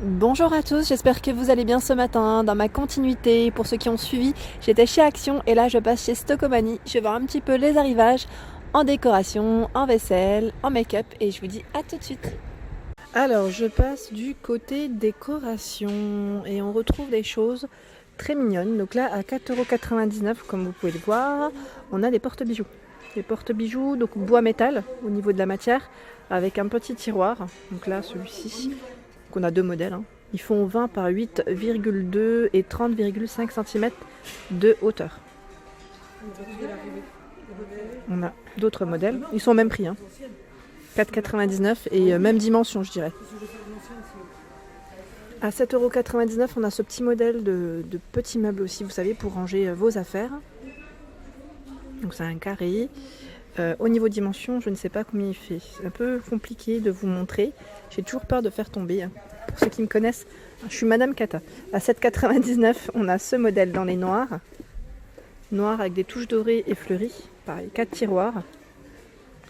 Bonjour à tous, j'espère que vous allez bien ce matin. Dans ma continuité, pour ceux qui ont suivi, j'étais chez Action et là je passe chez Stockomanie. Je vais voir un petit peu les arrivages en décoration, en vaisselle, en make-up et je vous dis à tout de suite. Alors je passe du côté décoration et on retrouve des choses très mignonnes. Donc là à 4,99 € comme vous pouvez le voir, on a des porte-bijoux. Des porte-bijoux, donc bois métal au niveau de la matière avec un petit tiroir. Donc là celui-ci. Donc on a deux modèles. Ils font 20 par 8,2 et 30,5 cm de hauteur. On a d'autres modèles. Ils sont au même prix. 4,99 € et même dimension, je dirais. À 7,99 €, on a ce petit modèle de petit meuble aussi, vous savez, pour ranger vos affaires. Donc c'est un carré. Au niveau dimension, je ne sais pas combien il fait. C'est un peu compliqué de vous montrer. J'ai toujours peur de faire tomber. Pour ceux qui me connaissent, je suis Madame Kata. À 7,99 €, on a ce modèle dans les noirs. Noir avec des touches dorées et fleuries. Pareil, 4 tiroirs.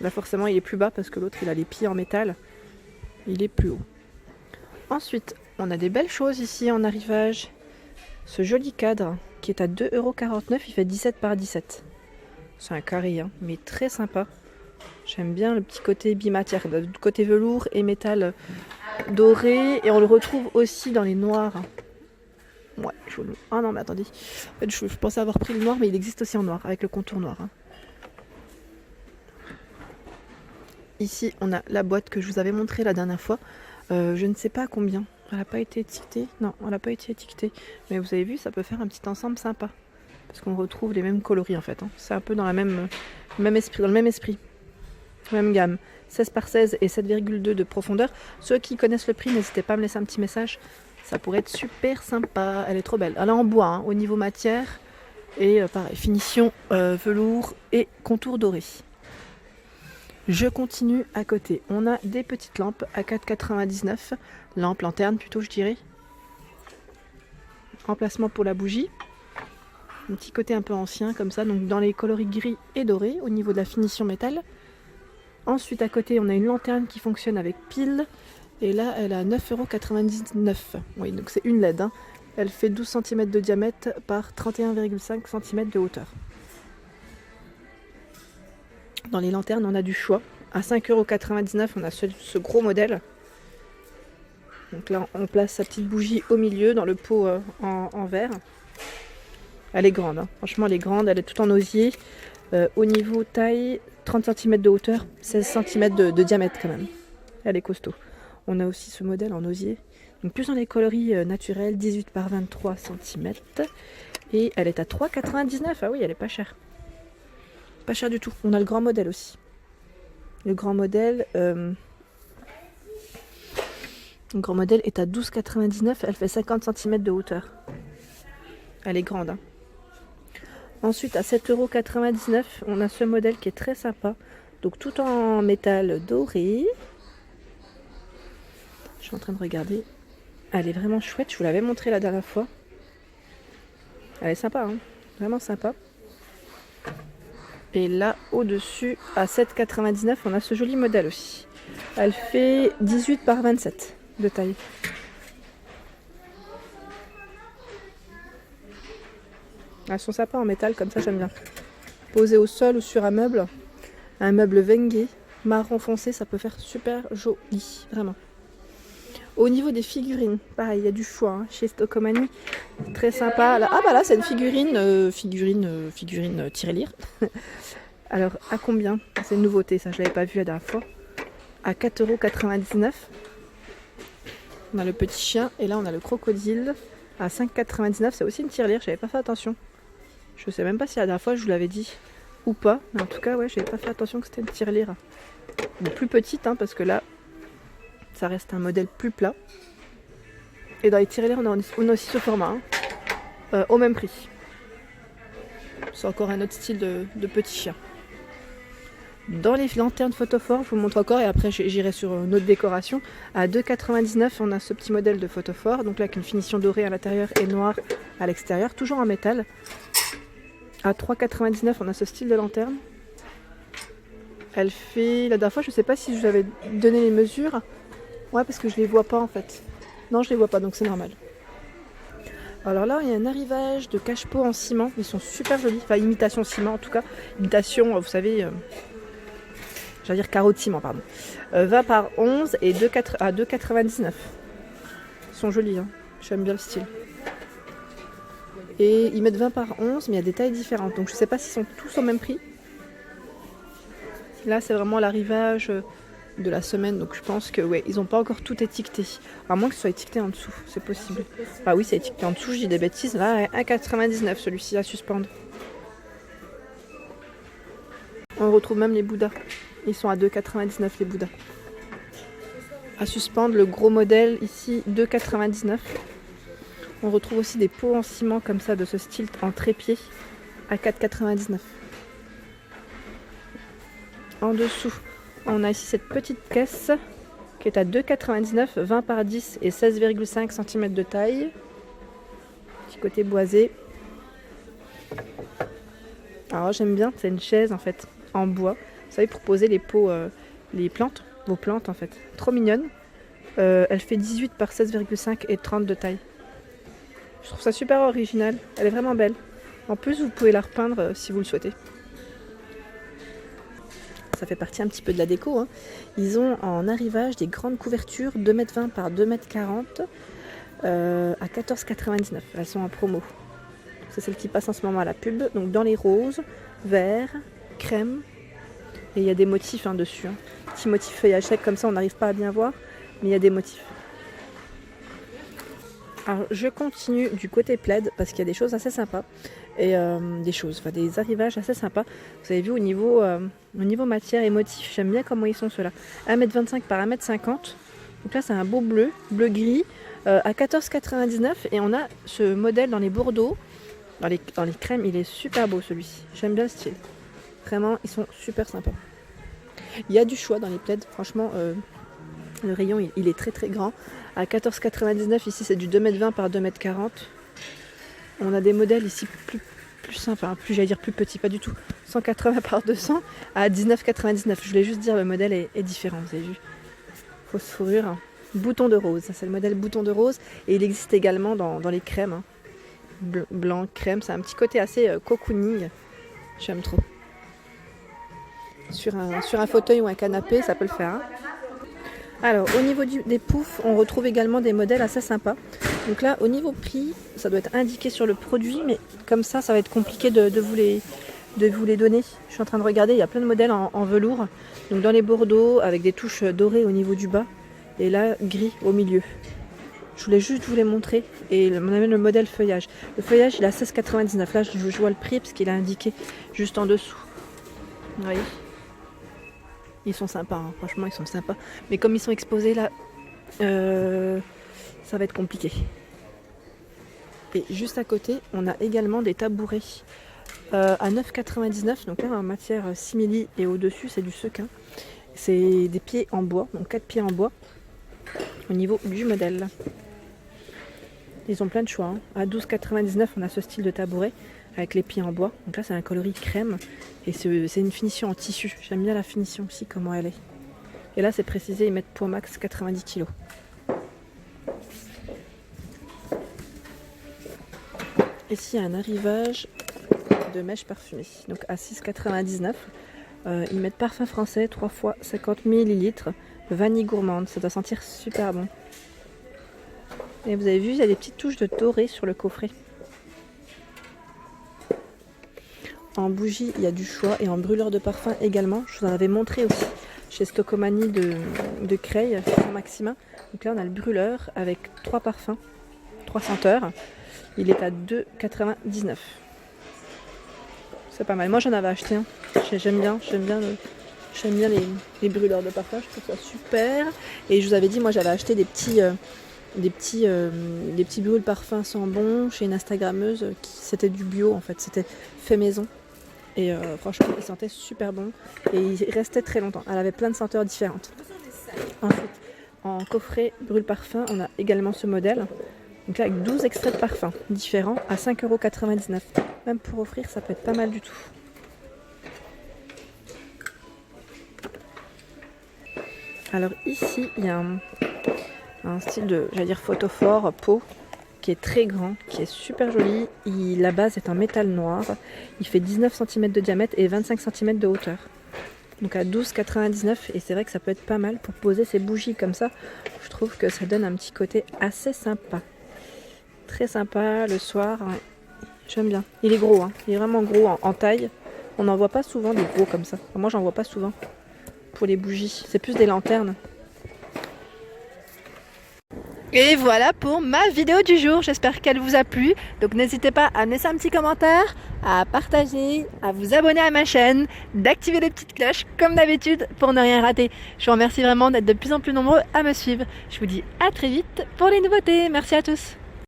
Là forcément il est plus bas parce que l'autre il a les pieds en métal. Il est plus haut. Ensuite, on a des belles choses ici en arrivage. Ce joli cadre qui est à 2,49 €, il fait 17 par 17. C'est un carré, mais très sympa. J'aime bien le petit côté bimatière, le côté velours et métal doré. Et on le retrouve aussi dans les noirs. Ouais, ah non, mais attendez. En fait, je pensais avoir pris le noir, mais il existe aussi en noir, avec le contour noir. Ici, on a la boîte que je vous avais montrée la dernière fois. Je ne sais pas combien. Elle n'a pas été étiquetée. Non, elle n'a pas été étiquetée. Mais vous avez vu, ça peut faire un petit ensemble sympa. Parce qu'on retrouve les mêmes coloris en fait. C'est un peu dans le même esprit. Même gamme. 16 par 16 et 7,2 de profondeur. Ceux qui connaissent le prix, n'hésitez pas à me laisser un petit message. Ça pourrait être super sympa. Elle est trop belle. Elle est en bois au niveau matière. Et pareil, finition velours et contour doré. Je continue à côté. On a des petites lampes à 4,99 €. Lampe, lanterne plutôt je dirais. Emplacement pour la bougie. Un petit côté un peu ancien comme ça, donc dans les coloris gris et dorés au niveau de la finition métal. Ensuite à côté on a une lanterne qui fonctionne avec pile et là elle a 9,99 €. Oui, donc c'est une LED. Elle fait 12 cm de diamètre par 31,5 cm de hauteur. Dans les lanternes on a du choix. À 5,99 € on a ce gros modèle. Donc là on place sa petite bougie au milieu dans le pot en verre. Elle est grande, franchement elle est grande, elle est toute en osier. Au niveau taille, 30 cm de hauteur, 16 cm de diamètre quand même. Elle est costaud. On a aussi ce modèle en osier. Donc plus dans les coloris naturels, 18 par 23 cm. Et elle est à 3,99 €. Ah oui, elle est pas chère. Pas chère du tout. On a le grand modèle aussi. Le grand modèle est à 12,99 €. Elle fait 50 cm de hauteur. Elle est grande. Ensuite, à 7,99 €, on a ce modèle qui est très sympa. Donc tout en métal doré. Je suis en train de regarder. Elle est vraiment chouette. Je vous l'avais montré la dernière fois. Elle est sympa, vraiment sympa. Et là, au-dessus, à 7,99 €, on a ce joli modèle aussi. Elle fait 18 par 27 de taille. Elles sont sympas en métal, comme ça j'aime bien. Posées au sol ou sur un meuble Wengue, marron foncé, ça peut faire super joli, vraiment. Au niveau des figurines, pareil, il y a du choix chez Stockomanie, très sympa. Là, ah bah là c'est une figurine tirelire. Alors à combien? C'est une nouveauté, ça je l'avais pas vu la dernière fois. À 4,99 €. On a le petit chien et là on a le crocodile à 5,99 €. C'est aussi une tirelire, j'avais pas fait attention. Je sais même pas si la dernière fois je vous l'avais dit ou pas, mais en tout cas ouais, j'avais pas fait attention que c'était une tirelire. Bon, plus petite parce que là ça reste un modèle plus plat. Et dans les tirelires on a aussi ce format au même prix. C'est encore un autre style de petit chien. Dans les lanternes photophores, je vous montre encore et après j'irai sur une autre décoration. À 2,99 € on a ce petit modèle de photophore, donc là avec une finition dorée à l'intérieur et noire à l'extérieur, toujours en métal. À 3,99 € on a ce style de lanterne. Elle fait, la dernière fois je sais pas si je vous avais donné les mesures. Ouais, parce que je les vois pas en fait. Non, je les vois pas, donc c'est normal. Alors là, il y a un arrivage de cache-pot en ciment. Ils sont super jolis. Enfin, imitation ciment en tout cas. Imitation, vous savez, j'allais dire carreau de ciment, pardon. 20 par 11 et 2,4 à 2,99. Ils sont jolis, hein. J'aime bien le style. Et ils mettent 20 par 11, mais il y a des tailles différentes. Donc je sais pas s'ils sont tous au même prix. Là, c'est vraiment l'arrivage de la semaine. Donc je pense que ouais, ils n'ont pas encore tout étiqueté. À moins que ce soit étiqueté en dessous, c'est possible. Ah oui, c'est étiqueté en dessous, je dis des bêtises. Là, 1,99 celui-ci à suspendre. On retrouve même les Bouddhas. Ils sont à 2,99 les Bouddhas. À suspendre, le gros modèle ici, 2,99. On retrouve aussi des pots en ciment comme ça de ce style en trépied à 4,99. En dessous, on a ici cette petite caisse qui est à 2,99, 20 par 10 et 16,5 cm de taille. Petit côté boisé. Alors j'aime bien, c'est une chaise en fait en bois. Vous savez, pour poser les pots, les plantes, vos plantes en fait. Trop mignonne. Elle fait 18 par 16,5 et 30 de taille. Je trouve ça super original. Elle est vraiment belle. En plus, vous pouvez la repeindre si vous le souhaitez. Ça fait partie un petit peu de la déco, hein. Ils ont en arrivage des grandes couvertures 2,20 m par 2,40 m à 14,99 €. Elles sont en promo. C'est celle qui passe en ce moment à la pub. Donc dans les roses, verts, crème. Et il y a des motifs dessus. Hein. Petit motif feuillage sec comme ça, on n'arrive pas à bien voir. Mais il y a des motifs. Alors je continue du côté plaid parce qu'il y a des choses assez sympas. Et des arrivages assez sympas. Vous avez vu au niveau matière et motif, j'aime bien comment ils sont ceux-là. 1,25 m par 1,50 m. Donc là c'est un beau bleu-gris à 14,99 € et on a ce modèle dans les bordeaux, dans les crèmes, il est super beau celui-ci. J'aime bien le style. Vraiment, ils sont super sympas. Il y a du choix dans les plaids, franchement, le rayon il est très très grand. À 14,99 € ici c'est du 2,20 m par 2,40 m. On a des modèles ici plus simples, j'allais dire plus petits, pas du tout. 180 par 200 à 19,99 €. Je voulais juste dire le modèle est différent, vous avez vu. Fausse fourrure. Bouton de rose, c'est le modèle bouton de rose. Et il existe également dans les crèmes. Hein. Blanc, crème, c'est un petit côté assez cocooning. J'aime trop. Sur un fauteuil ou un canapé, ça peut le faire. Hein. Alors, au niveau des poufs, on retrouve également des modèles assez sympas. Donc là, au niveau prix, ça doit être indiqué sur le produit, mais comme ça va être compliqué de vous les donner. Je suis en train de regarder, il y a plein de modèles en velours. Donc dans les bordeaux, avec des touches dorées au niveau du bas, et là, gris au milieu. Je voulais juste vous les montrer. Et on a même le modèle feuillage. Le feuillage, il est à 16,99 €. Là, je vois le prix, parce qu'il est indiqué juste en dessous. Vous voyez ? Ils sont sympas, hein. Franchement ils sont sympas. Mais comme ils sont exposés là, ça va être compliqué. Et juste à côté, on a également des tabourets à 9,99 €. Donc là en matière simili et au-dessus c'est du sequin. C'est des pieds en bois, donc 4 pieds en bois au niveau du modèle. Ils ont plein de choix. Hein. À 12,99 € on a ce style de tabouret avec les pieds en bois. Donc là c'est un coloris crème et c'est une finition en tissu. J'aime bien la finition aussi, comment elle est. Et là c'est précisé, ils mettent poids max 90 kg. Ici il y a un arrivage de mèches parfumées. Donc à 6,99 €. Ils mettent parfum français 3 fois 50 ml. Vanille gourmande, ça doit sentir super bon. Et vous avez vu, il y a des petites touches de doré sur le coffret. En bougie, il y a du choix et en brûleur de parfum également. Je vous en avais montré aussi chez Stockomanie de Creil, Maximin. Donc là, on a le brûleur avec 3 parfums, 3 senteurs. Il est à 2,99 €. C'est pas mal. Moi, j'en avais acheté un. J'aime bien les brûleurs de parfum. Je trouve ça super. Et je vous avais dit, moi, j'avais acheté des petits brûle parfums sans bon chez une Instagrammeuse. C'était du bio, en fait. C'était fait maison. Et franchement, il sentait super bon. Et il restait très longtemps. Elle avait plein de senteurs différentes. Ensuite, en coffret brûle parfum, on a également ce modèle. Donc là, avec 12 extraits de parfum différents à 5,99 €. Même pour offrir, ça peut être pas mal du tout. Alors ici, il y a Un style de, j'allais dire photophore, peau, qui est très grand, qui est super joli. La base est en métal noir. Il fait 19 cm de diamètre et 25 cm de hauteur. Donc à 12,99 €. Et c'est vrai que ça peut être pas mal pour poser ses bougies comme ça. Je trouve que ça donne un petit côté assez sympa. Très sympa le soir. Ouais. J'aime bien. Il est gros, hein. Il est vraiment gros en taille. On n'en voit pas souvent des gros comme ça. Enfin, moi, j'en vois pas souvent pour les bougies. C'est plus des lanternes. Et voilà pour ma vidéo du jour. J'espère qu'elle vous a plu. Donc n'hésitez pas à me laisser un petit commentaire, à partager, à vous abonner à ma chaîne, d'activer les petites cloches comme d'habitude pour ne rien rater. Je vous remercie vraiment d'être de plus en plus nombreux à me suivre. Je vous dis à très vite pour les nouveautés. Merci à tous.